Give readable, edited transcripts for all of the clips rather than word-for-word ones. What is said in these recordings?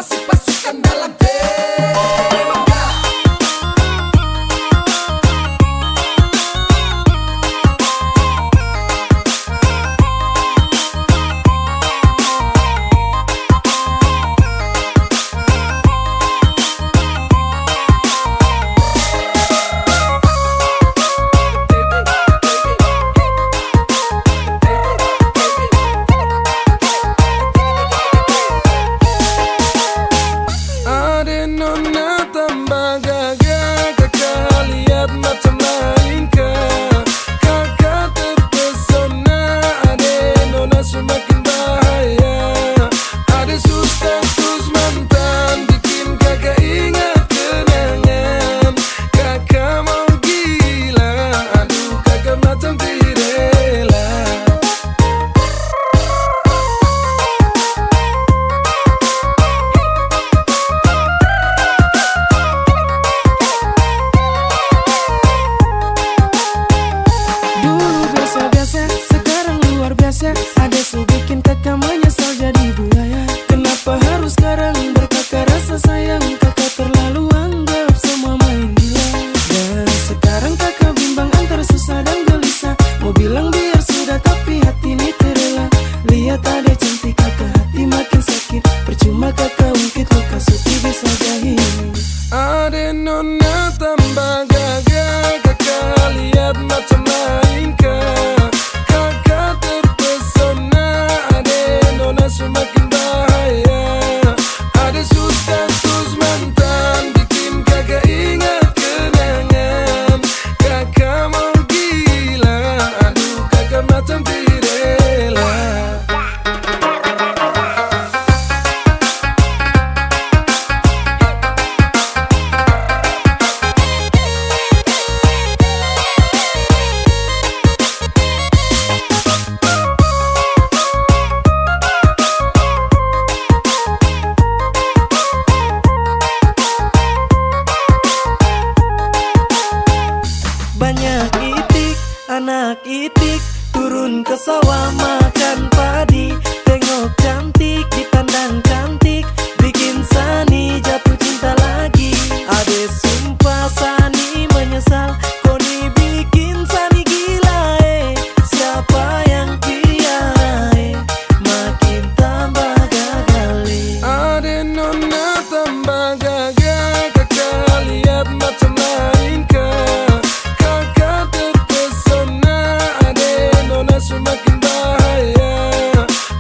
masih pasukan dalam Nona tambah gagah, kakak lihat macam lain kah? Kakak terpesona, ade nona semakin bahaya. Ade status mantan, bikin kakak ingat kenangan. Kakak mau gila, aduh kakak macam tirela. Ada su bikin kakak menyesal jadi buaya. Kenapa harus sekarang berkakak rasa sayang? Kakak terlalu anggap semua main gila. Dan sekarang kakak bimbang antara susah dan gelisah. Mau bilang biar sudah tapi hati ini terela. Lihat ada cantik kakak hati makin sakit. Percuma kakak ungkit luka suci bisa jahit. Ade nona tambah gagah, kakak lihat macam lain kah? Semakin bahaya. Ada status mantan, bikin kakak ingat kenangan. Kakak mau gila, aduh kakak macam tirela. Banyak itik, anak itik, turun ke sawah makan padi. Tengok cantik, dipandang cantik, bikin Sani jatuh cinta lagi. Ade sumpah Sani menyesal, Koni bikin Sani gila. Siapa yang piara makin tambah gagal. Ade nona tambah gagah, kakak lihat macam lain kah? Semakin bahaya.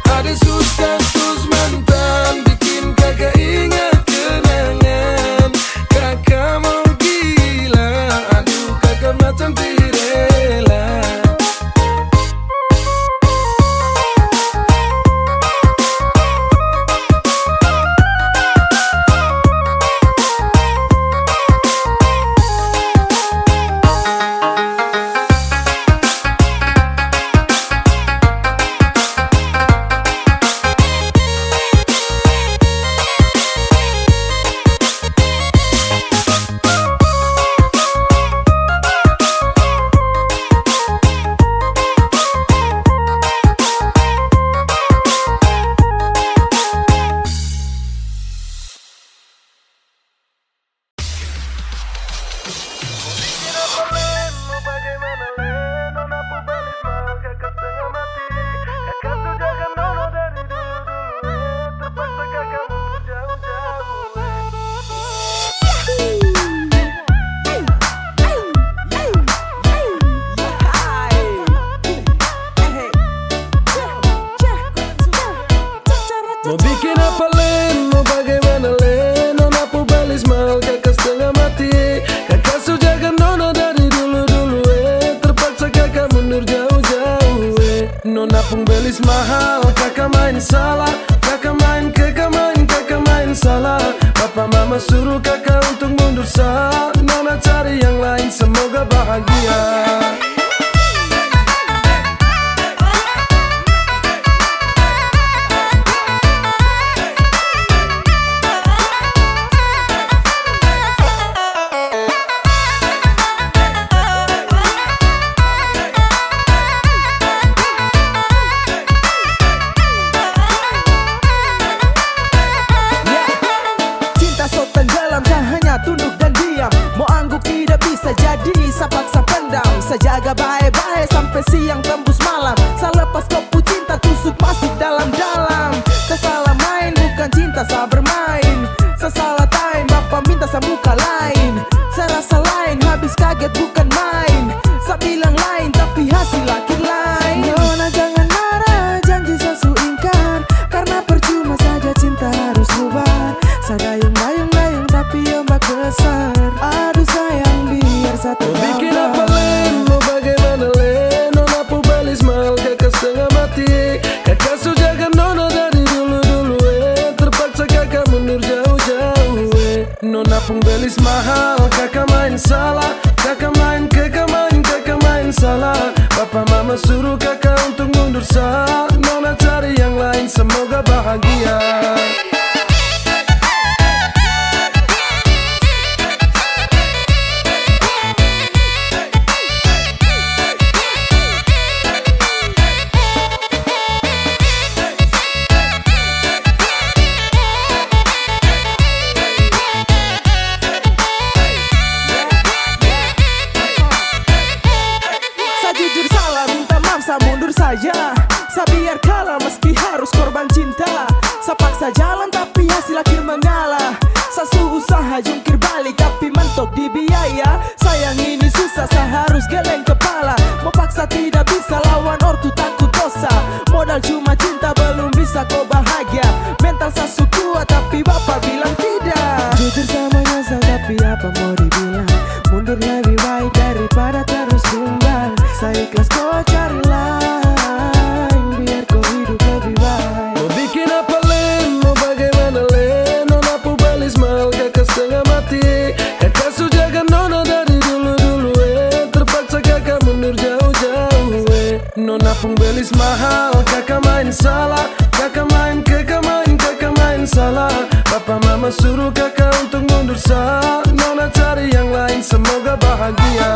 Ada status mantan, bikin kakak ingat kenangan. Kakak mau gila, aduh kakak macam tirela. Mau bikin apa Len, mau bagaimana Len? Nona pubelis mal kakak setengah mati. Kakak sujaga nona dari dulu-dulu terpaksa kakak mundur jauh-jauh Nona pubelis mahal, kakak main salah. Kakak main salah. Papa mama suruh kakak untuk mundur sah. Nona cari yang lain, semoga bahagia. sampai siang tembus malam. Selepas kopu cinta tusuk masuk dalam-dalam. Salah main bukan cinta, saya bermain. Salah time bapak minta saya muka lain. Saya rasa lain, habis kaget bukan main. Saya bilang lain tapi hasil akhir lain. Nona jangan marah, janji saya su ingkar. Karena percuma saja cinta harus bubar. Saya dayung-dayung tapi ombak besar. Aduh sayang biar satu Mau bikin apa len, mau bagaimana len. Nona pu beli smile, kakak setengah mati. Kakak su jaga nona dari dulu-dulu terpaksa kakak mundur jauh-jauh Nona pun belis mahal, kakak main salah. Kakak main salah. Papa mama suruh kakak untuk mundur sah. Nona cari yang lain, semoga bahagia. Jujur salah, minta maaf, saya mundur saja. Saya biar kalah meski harus korban cinta. Saya paksa jalan tapi hasil akhir mengalah. Saya usaha jungkir balik tapi mentok di biaya. Sayang ini susah, saya harus geleng kepala. Mau paksa tidak bisa, lawan ortu takut dosa. Modal cuma cinta belum bisa kau bahagia. Mental saya kuat tapi bapak bilang tidak. Jujur sama nyesal tapi apa mau dibilang. Mundur lebih baik daripada terus tumbang. Saya ikhlas kau cari lain, biar kau hidup lebih baik. Mau bikin apa len, mau bagaimana len. Nona pu beli smile, kakak setengah mati. Kakak su jaga nona dari dulu-dulu terpaksa kakak mundur jauh-jauh Nona pun beli mahal, kakak main salah. Kakak main salah. Papa mama suruh kakak untuk mundur sah. Nona cari yang lain, semoga bahagia.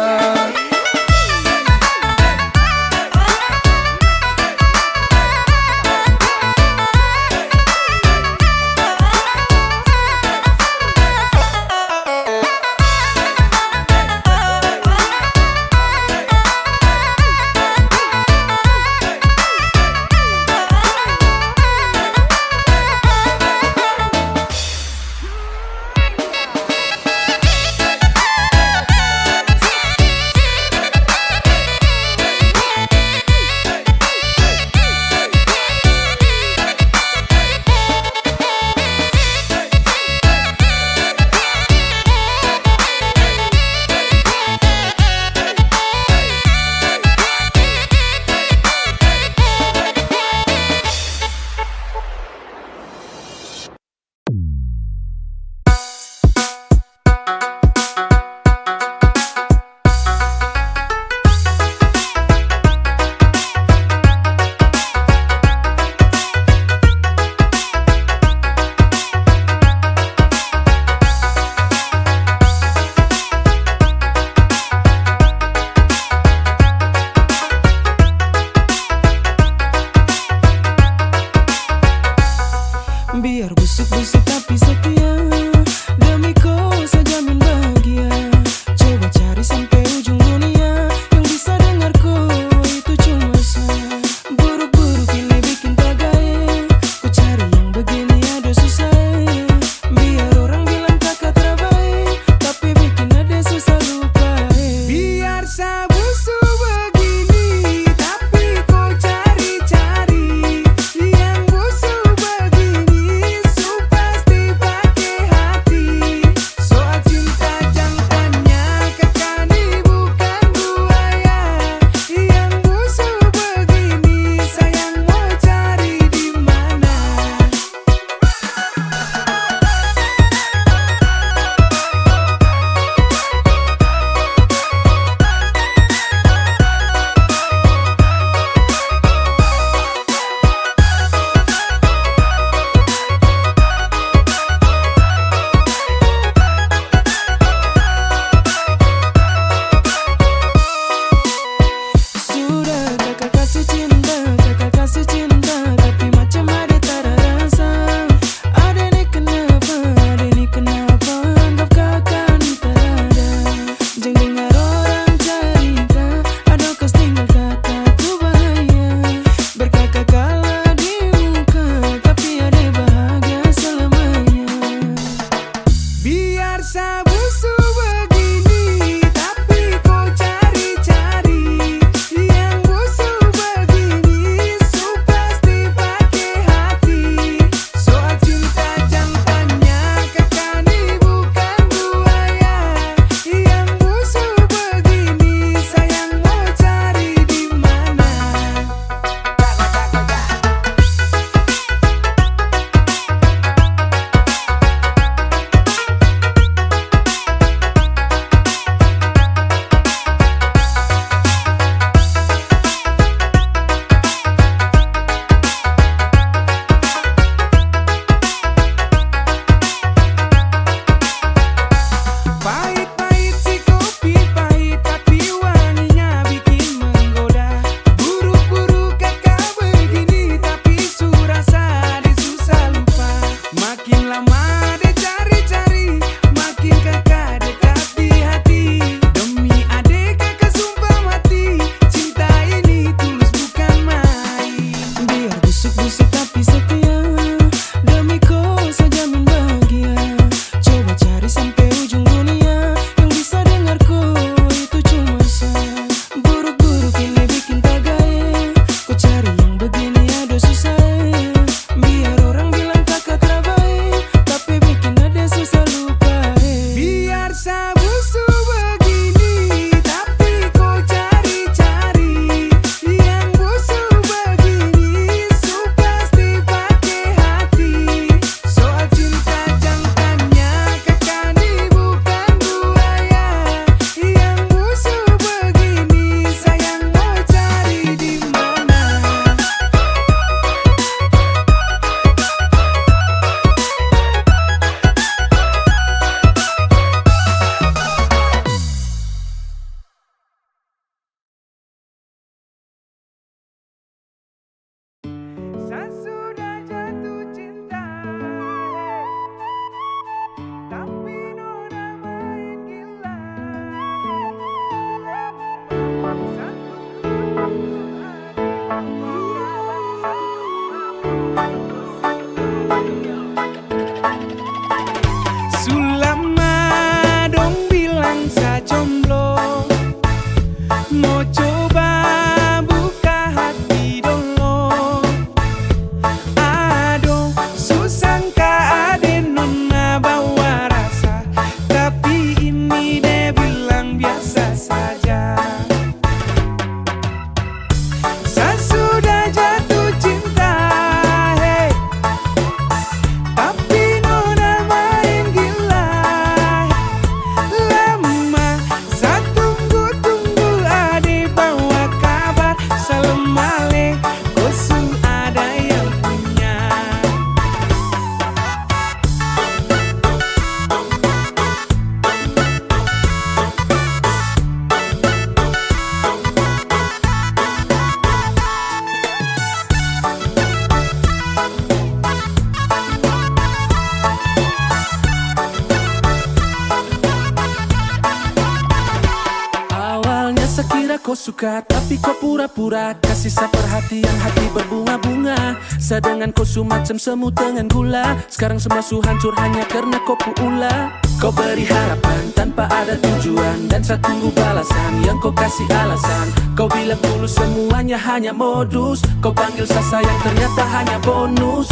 kau suka tapi kau pura-pura kasih perhatian hati berbunga-bunga. Sedangkan kau macam semut dengan gula. Sekarang semua hancur hanya karena kau ulah. Kau beri harapan tanpa ada tujuan, dan saya tunggu balasan yang kau kasih alasan. Kau bilang dulu semuanya hanya modus. Kau panggil saya sayang ternyata hanya bonus.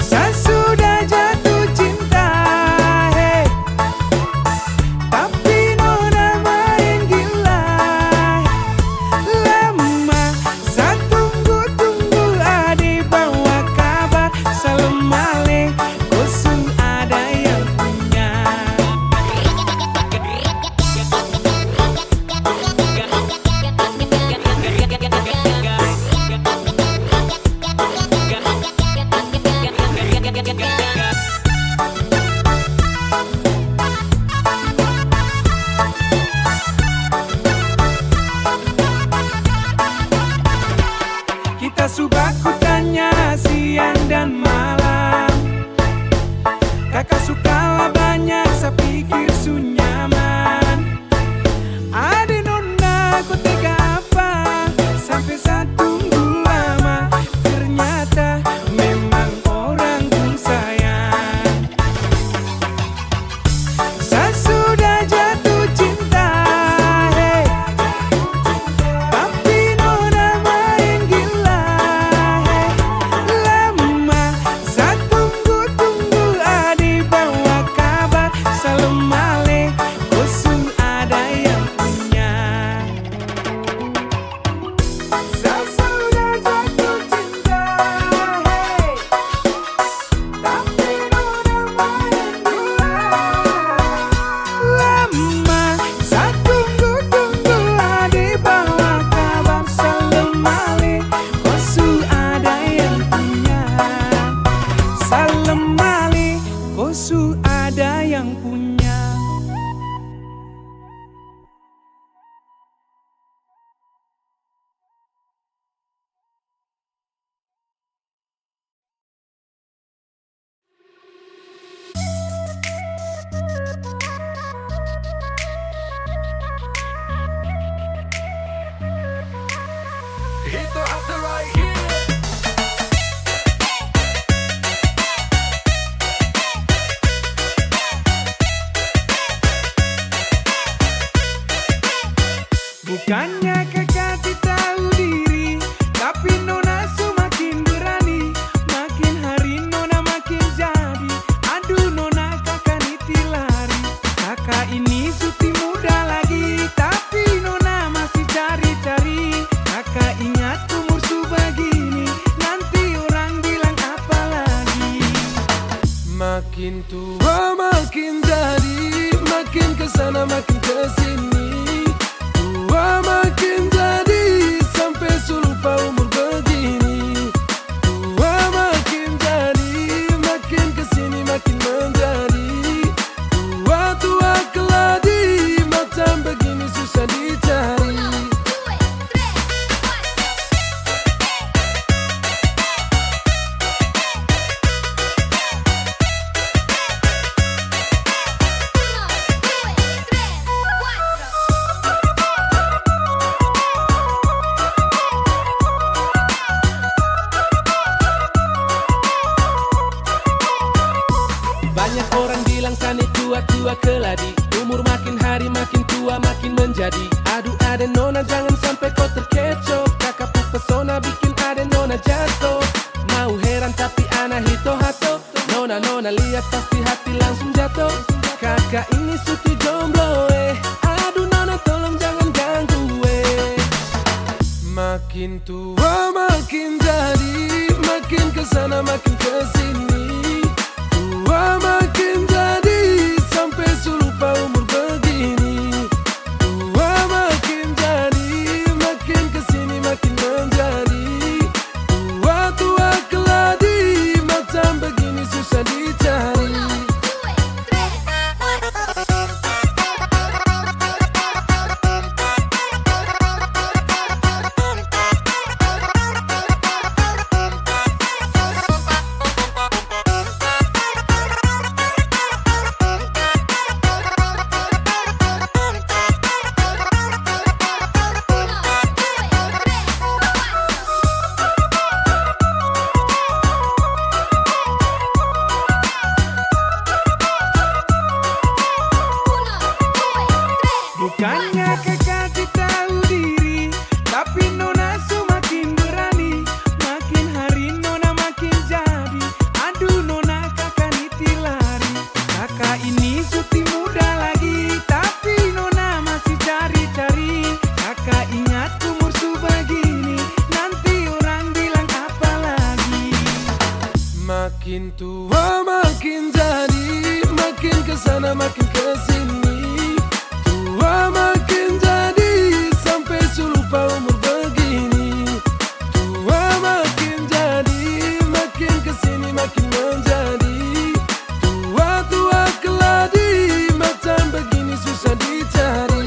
Saya sudah jatuh cinta, hey. Tapi nona main gila. Lama saya tunggu-tunggu, di bawah kabar. Salam alaikum, ada yang punya. Kita subaku tanya siang dan malam. Kakak suka banyak, saya pikir su nyaman. Ade nona kau tega apa, sampai saya tunggu lama. Ternyata memang orang pun sayang. Saya sudah jatuh cinta, hey. Tapi nona main gila, hey. Lama saya tunggu-tunggu, di bawah kabar. Salam alaikum, ada yang punya. Saya sudah jatuh cinta, hey. Tapi nona main gila. Lama saya tunggu-tunggu, di bawah kabar. Salam alaikum, ada yang punya. Salam alaikum, ada yang punya. Hito after right here. Bukannya kakak tahu diri, tapi nona semakin berani. Makin hari nona makin jadi. Aduh nona kakak niti lari. Kakak ini suti muda lagi, tapi nona masih cari-cari. Kakak ingat umur begini, nanti orang bilang apa lagi. Makin tua makin jadi, makin kesana makin kesini. Tua makin jadi, sampai lupa umur begini. Tua makin jadi, makin kesini makin menjadi. Tua-tua keladi, macam begini susah dicari. Banyak orang bilang sani tua-tua keladi. Umur makin hari makin tua makin menjadi. Aduh ade nona jangan sampai kau terkecoh. Kakak pu pesona bikin ade nona jatuh. Mau heran tapi ana hito hato. Nona lihat pasti hati langsung jatuh. Kakak ini suti jomblo, aduh nona tolong jangan ganggu, Makin tua makin jadi, makin kesana makin kesini. Tua makin jadi, sampai lupa umur begini. Tua makin jadi, makin kesini makin menjadi. Tua-tua keladi, macam begini susah dicari. Makin tua makin jadi, makin kesana makin kesini. Tua makin jadi, sampai lupa umur begini. Tua makin jadi, makin kesini makin menjadi. Tua-tua keladi, macam begini susah dicari.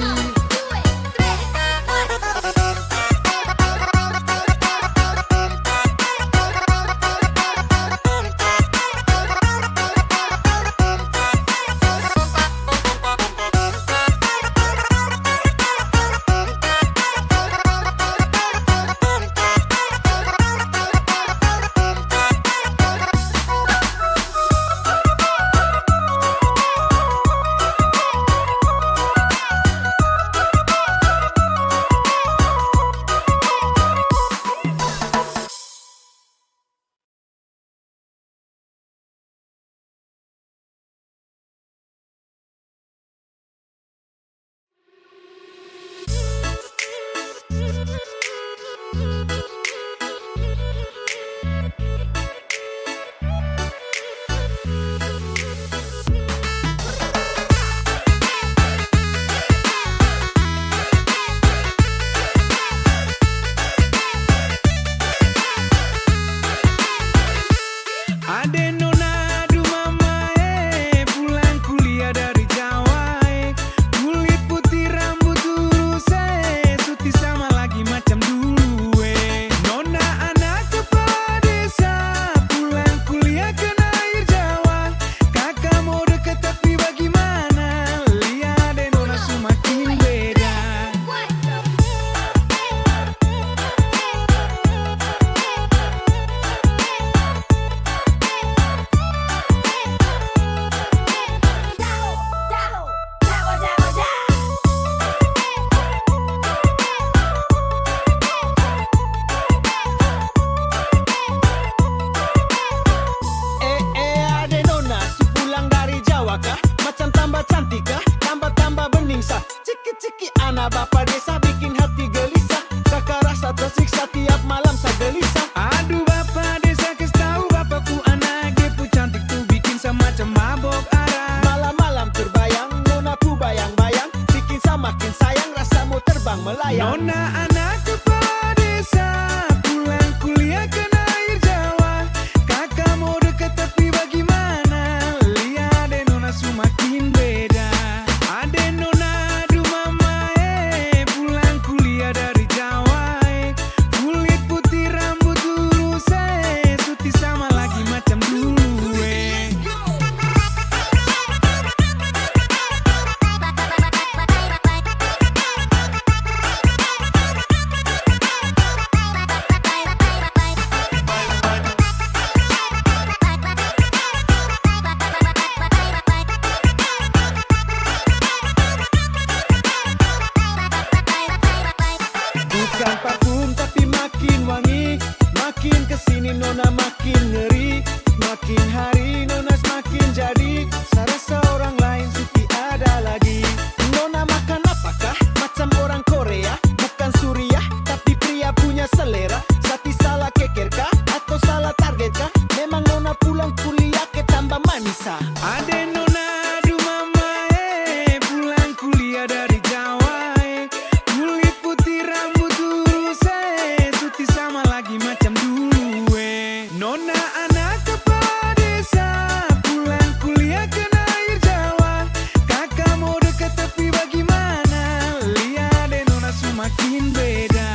Bapak desa bikin hati gelisah, kakak rasa tersiksa tiap malam saya gelisah. Aduh bapak desa kes tahu bapakku anak gepu cantik tuh bikin sama macam mabok arah. Malam-malam terbayang, nonaku bayang-bayang, bikin saya makin sayang, rasamu terbang melayang. Nona anak kepala desa, pulang kuliah kena air Jawa. Kakak mau deket tapi bagaimana? Lihat deh nona semakin beda. Ade nona aduh mama pulang kuliah dari Jawa kulit putih rambut lurus suti sama lagi macam dulu Bukan parfum tapi makin wangi, makin kesini nona makin ngeri, makin hari nona semakin jadi, saya rasa orang lain suti ada lagi. Nona makan apakah? Macam orang Korea, bukan Suriah, tapi pria punya selera. Sati salah kekerkah? Atau salah targetkah? Memang nona pulang kuliah ke tambah manisa. Ade nona aduh mama pulang kuliah dari Jawa kulit putih rambut lurus suti sama lagi macam dulu Nona anak kepala desa, pulang kuliah kena air Jawa. Kakak mau deket tapi bagaimana? Lihat deh nona semakin beda.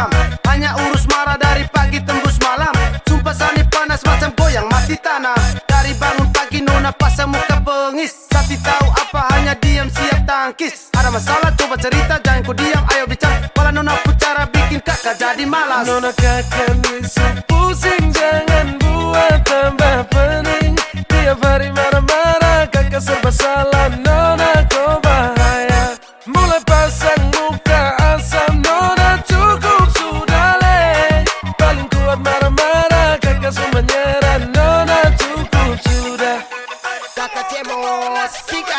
paham. Hanya urus marah dari pagi tembus malam. Sumpah sani panas macam goyang mati tanah. Dari bangun pagi nona pasang muka bengis. Sati tahu apa hanya diam siap tangkis. Ada masalah coba cerita jangan ku diam ayo bicara. Walau nona pucara bikin kakak jadi malas. Nona kakak bisu pusing jangan buat tambah pening. Tiap hari marah-marah kakak serba salah. Nona kau bahaya. Mulai pasang muka asam. Nona cukup sudah le. Paling kuat marah-marah kakak semua nyerah. Nona cukup sudah. Kakak cebos sika.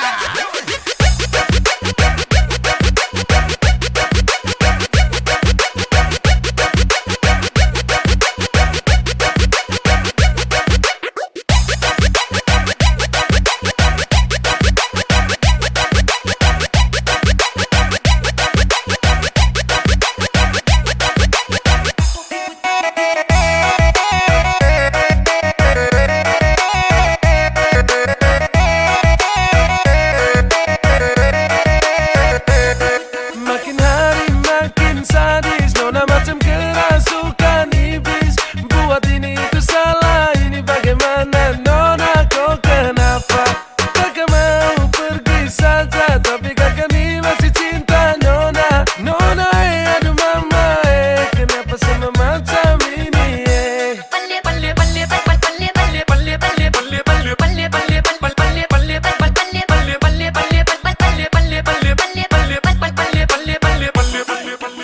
Makin hari makin sadis. Nona macam kerasukan iblis. Buat ini itu salah. Ini bagaimana Nona kau kenapa? Kakak mau pergi saja. Tapi kakak ni masih cinta Nona. Nona aduh mama kenapa sama macam ini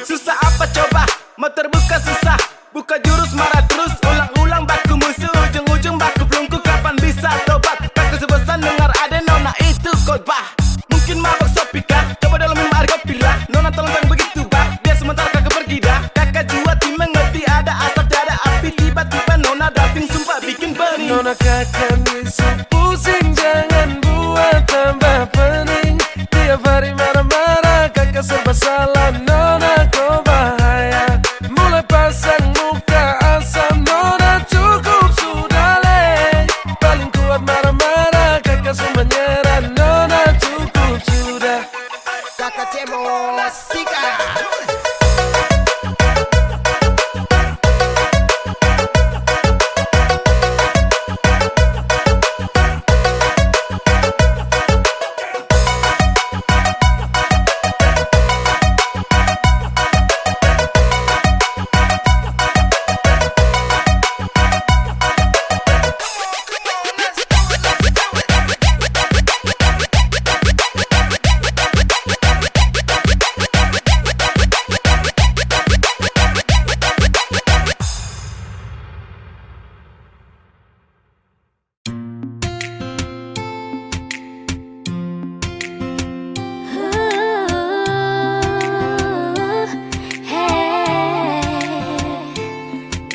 Susah apa coba, mau terbuka susah. Buka jurus marah terus, ulang-ulang baku musuh. Ujung-ujung baku pelungku, kapan bisa tobat? Kakak sebosan dengar ada nona itu khotbah. Mungkin mabok sopika, coba dalamin harga pila. Nona tolong jangan begitu bah, biar sementara kakak pergi dah. Kakak jua tim mengerti ada asap tiada api. Tiba-tiba nona dating sumpah bikin bening. Nona kakak bisu pusing jangan buat tambah pening. Tiap hari marah-marah kakak serba salah. Nona kau bahaya. Mulai pasang muka asam. Nona cukup sudah le. Paling kuat marah-marah kakak semua nyerah. Nona cukup sudah. Kakak cebos sika.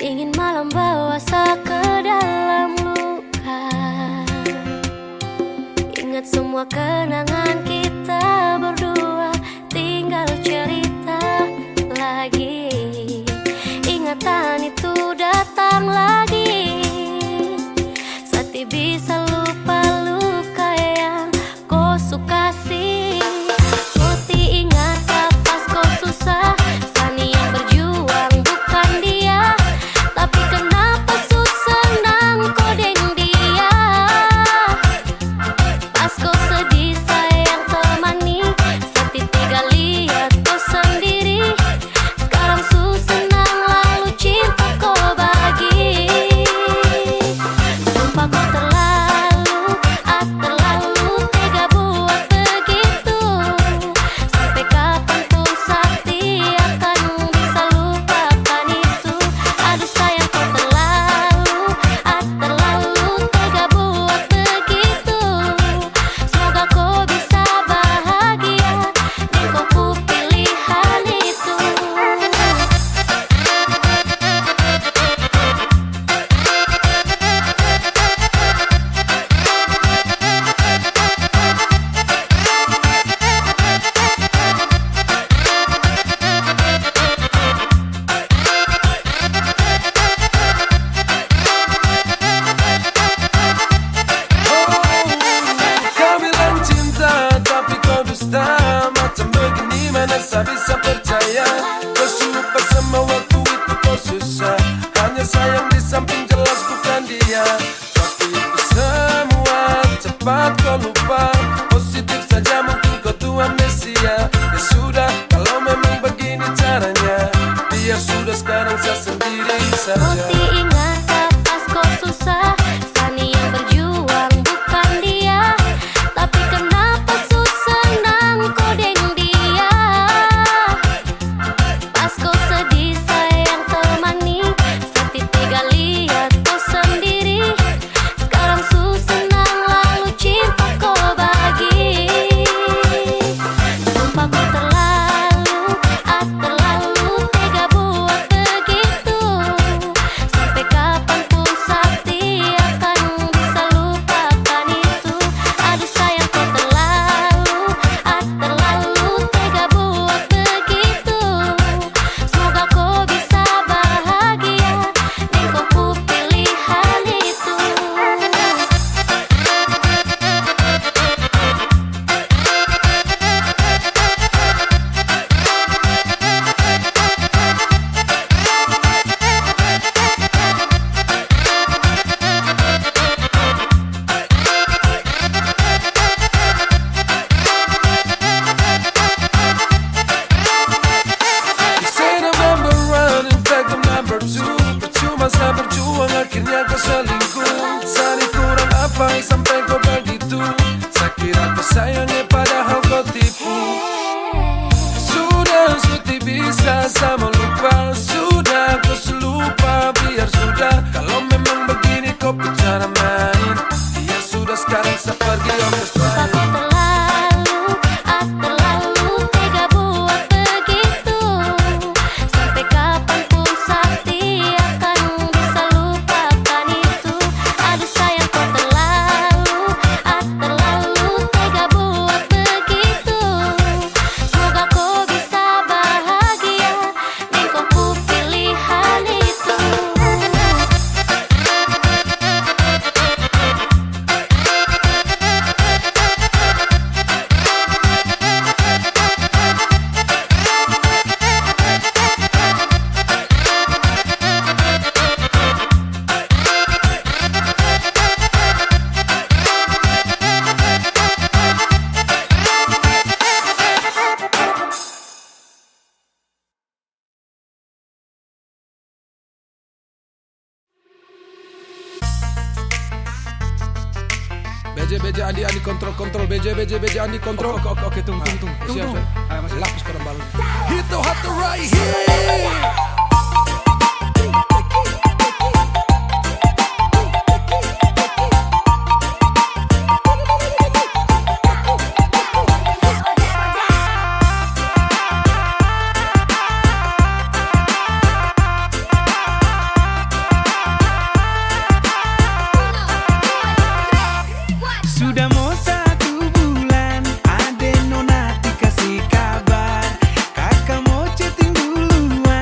Dingin malam bawa asa ke dalam luka. Ingat semua kenangan kita berdua. Tinggal cerita lagi. Ingatan itu datang lagi. Sati bisa lupa luka yang kau suka sih. Putih ingat pas kau susah. Sani yang berjuang bukan dia. Tapi kenapa susah nang kau deng dia. Pas kau sedih sayang temani. Sati tiga lihat kau sendiri. Sekarang susah nang lalu cinta ada sayang di samping jelas bukan dia. Tapi itu semua cepat kau lupa. Positif saja mungkin kau tua amnesia. Ya sudah, kalau memang begini caranya, biar sudah sekarang saya sendiri saja. Mesti ingat pas kau susah, Sani yang berjuang bukan dia. Tapi kenapa susah nang kau deng dia. Pas kau sedih sayang temani, Sati tega lihat kau sendiri. Sekarang susah nang lalu cinta kau bagi. Sumpah kau terlalu tega buat begitu. Sampai kapanpun Sakti akan bisa lupakan itu. Aduh sayang kau terlalu tega buat begitu. Semoga kau bisa bahagia dan kau ku pilihan itu. You say I'm number one, in fact I'm number two. Percuma saya berjuang, akhirnya kau selingkuh. Sani kurang apa sampai kau begitu. Saya kira kau sayangnya padahal kau tipu. Sudah Suti bisa sama lupa. Sudah kau selupa, biar sudah. Kalau memang begini kau bicara main, ya sudah sekarang saya pergi om Sumpah kau terlalu tega buat begitu. Sampai kapanpun Sakti akan bisa lupakan itu. Aduh sayang kau terlalu tega buat begitu. Semoga kau bisa bahagia dan kau ku pilihan itu. BJ Andi kontrol BJ Andi kontrol. Oke tunggu. Siap. Lapis koran balon. Hit the hot right here. Sudah mau 1 bulan, ade nona dikasih kabar. Kakak mau chatting duluan.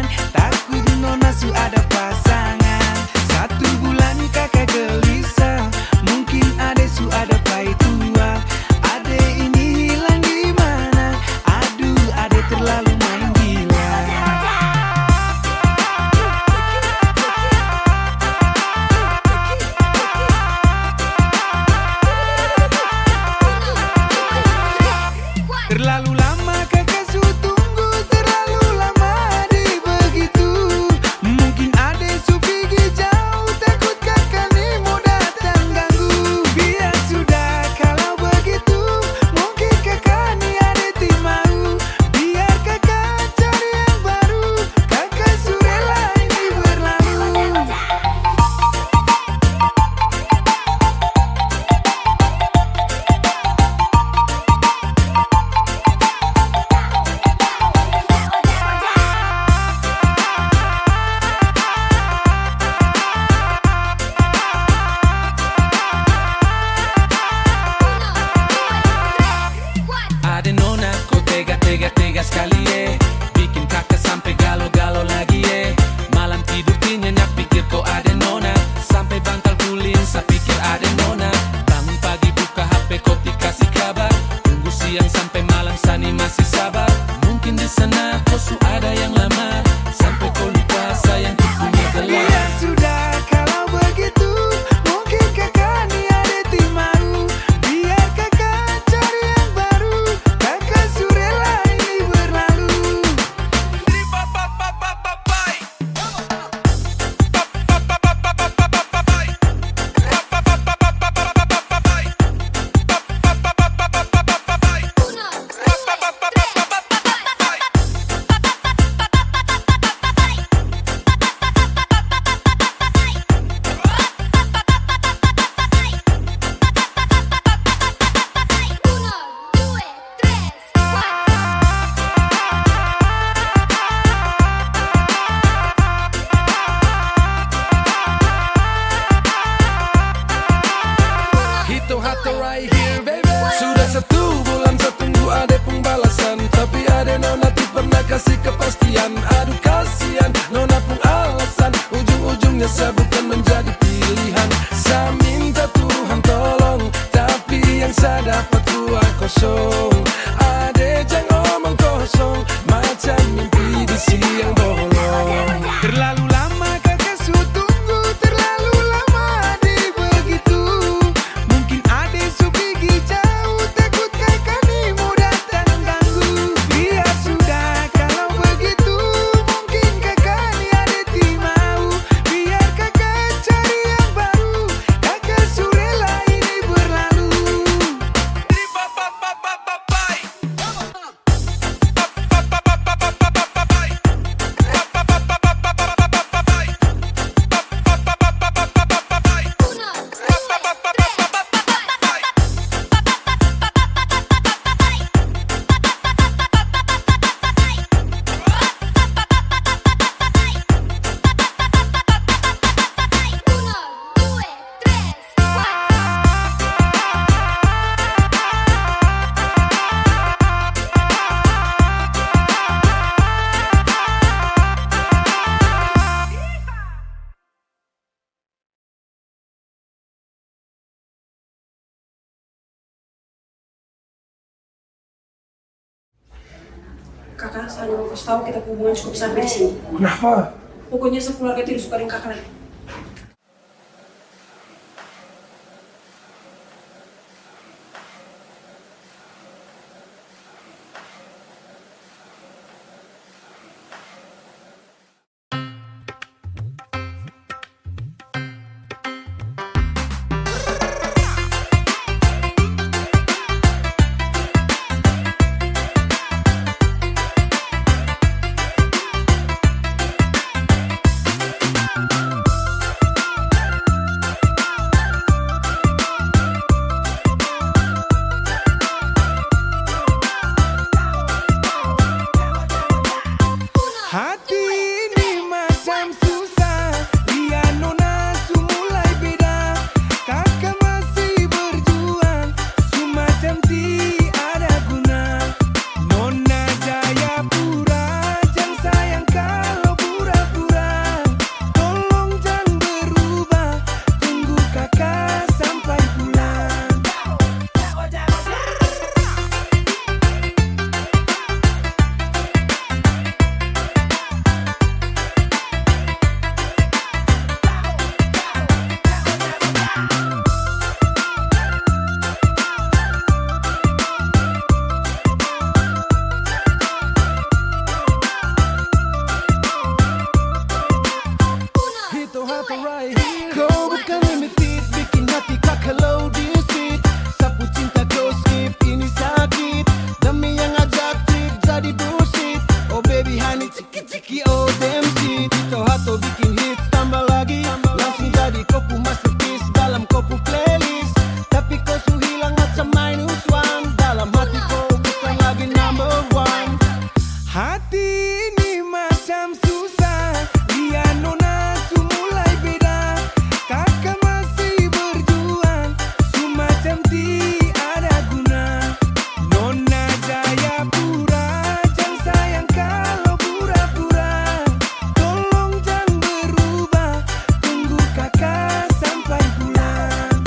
menyesal bukan menjadi pilihan. Saya minta Tuhan tolong, tapi yang saya dapat ruang kosong. Ade jangan omong kosong, macam mimpi di siang bolong. Terlalu lama kakak su tunggu, terlalu lama adik begitu. Mungkin adik su pergi jauh, takut kakak ni mau datang ganggu. Biar sudah kalau begitu, mungkin kakak ni adik ti mau. Biar kakak cari yang baru, kakak su rela ini berlalu. Kakak, saya mau kasih tahu kita hubungan cukup sampai di sini. Kenapa? Pokoknya sekeluarga tidak suka dengan kakak lagi. Hati ini macam susah, dia nona su mulai beda. Kakak masih berjuang, su macam tiada guna. Nona Jayapura, jangan sayang kalau pura-pura. Tolong jangan berubah, tunggu kakak sampai pulang. Hito hato right here. Kau bukan limited, bikin hati kakak low dispute. Sapu cinta kau skip, ini sakit. Demi yang ajak trip jadi bullshit. Oh baby honey, ciki-ciki oh damn shit. Hito hato bikin hits tambah lagi. Langsung jadi kopu masterpiece dalam kopu playlist. Tapi kau su hilang macam minus one. Dalam hati kau bukan lagi number one. Hati ini macam susah, dia nona su mulai beda. Kakak masih berjuang, su macam tiada guna. Nona Jayapura, jangan sayang kalau pura-pura. Tolong jangan berubah, tunggu kakak sampai pulang.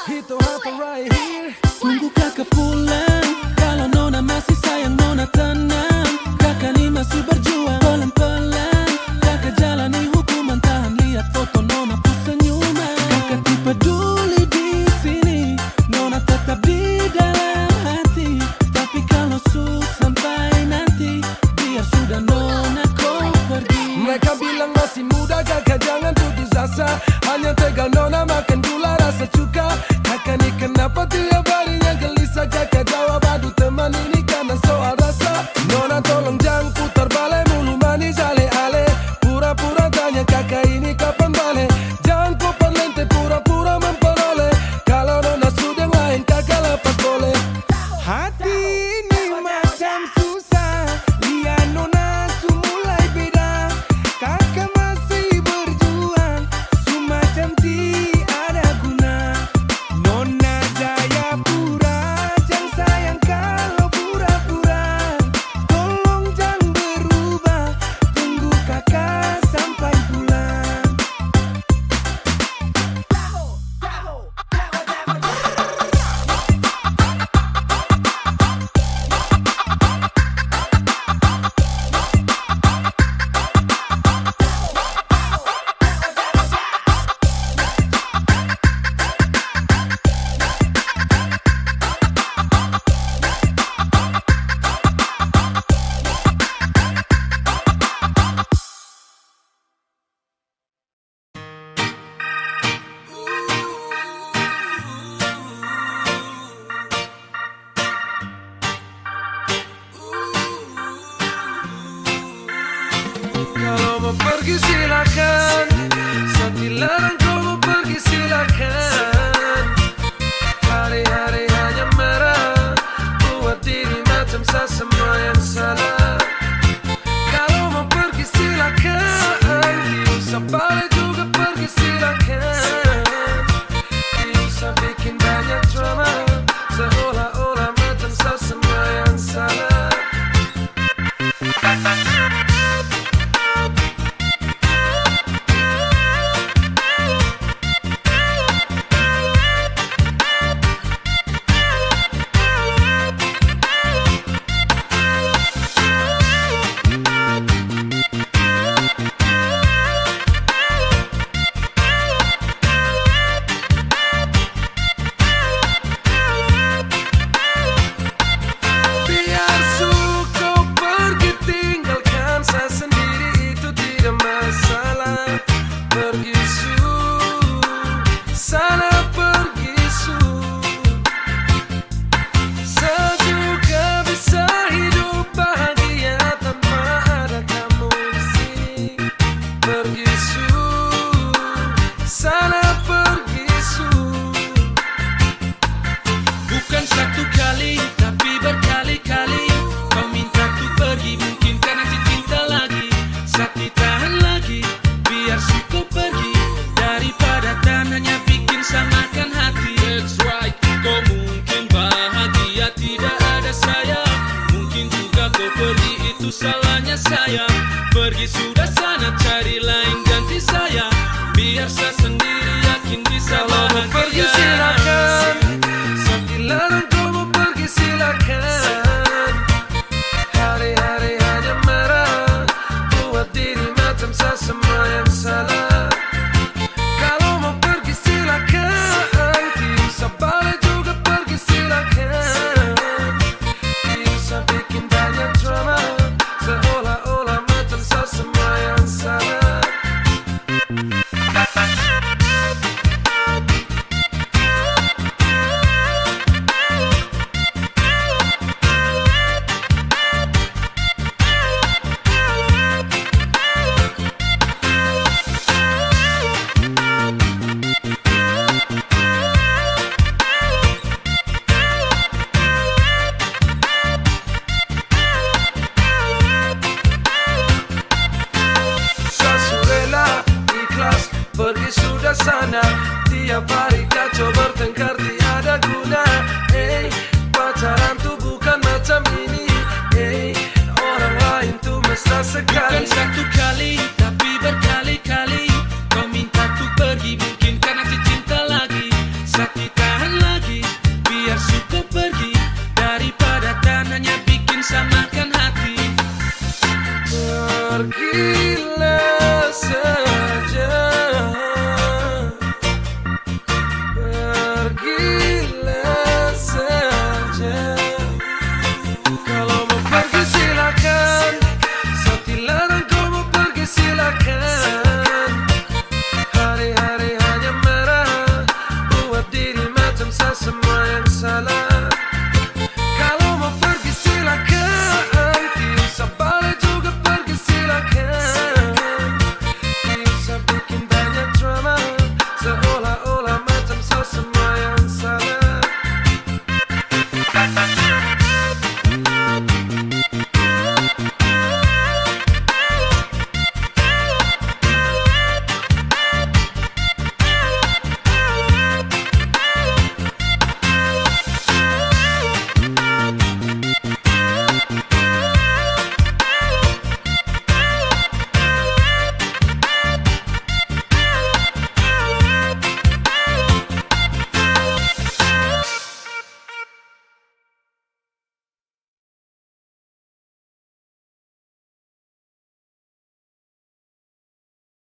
Hito hato right here. Tunggu kakak pulang, kalau nona masih sayang nona tenang. Kakak ni masih berjuang pelan-pelan. Kakak jalani hukuman, tahan lihat foto nona pun senyuman. Kakak tak peduli di sini, nona tetap di dalam hati. Tapi kalau su sampai nanti, biar sudah nona kau pergi. Mereka bilang masih muda, kakak jangan putus asa. Hanya tegal nona makan gula rasa cuka. Makanya kenapa tiap harinya gelisah kakak jawab aduh teman ini karena soal rasa. Nona tolong jangan putar balik mulu manis ale-ale. Pura-pura tanya kakak ini kapan balik. Jangan kau perlente pura-pura memperoleh. Kalau nona sudah yang lain kakak lepas boleh. Hati ini macam susah, lihat nona su mulai beda. Kakak masih berjuang, su macam tiada guna. Nona Jayapura, jangan sayang kalau pura-pura. Tolong jangan berubah, tunggu kakak sampai pulang. Kalau mau pergi silakan, saya dilarang. Kau mau pergi silakan. Hari-hari hanya marah, buat diri macam saya semua yang salah. Kalau mau pergi silakan, diusah balik juga pergi silakan. Diusah bikin banyak drama, seolah-olah macam saya semua yang salah. Biar suka pergi tinggalkan saya sendiri itu tidak masalah. Pergi sana pergi saya juga bisa hidup bahagia tanpa ada kamu di sini. Pergi sana pergi Bukan satu kali, tapi berkali-kali kau minta ku pergi, mungkin karena cinta lagi. Sakit tahan lagi, biar sih kau pergi, daripada tanahnya bikin samakan hati. That's right, kau mungkin bahagia tidak ada saya. Mungkin juga kau pergi, itu salahnya saya. Pergi sudah sana, cari lain ganti saya, biar saya sendiri yakin bisa Kalau mau pergi bahagia. silakan, saya dilarang. Kau mau pergi silakan. Hari-hari hanya marah, buat diri macam saya semua yang salah. Kalau mau pergi silakan, diusah balik juga pergi silakan. Diusah bikin banyak drama, seolah-olah macam saya semua yang salah. Sasurela ikhlas pergi sudah sana. Tiap hari kacau bertengkar tiada guna. Pacaran tuh bukan macam ini. Orang lain tuh mesra sekali. Bukan satu kali,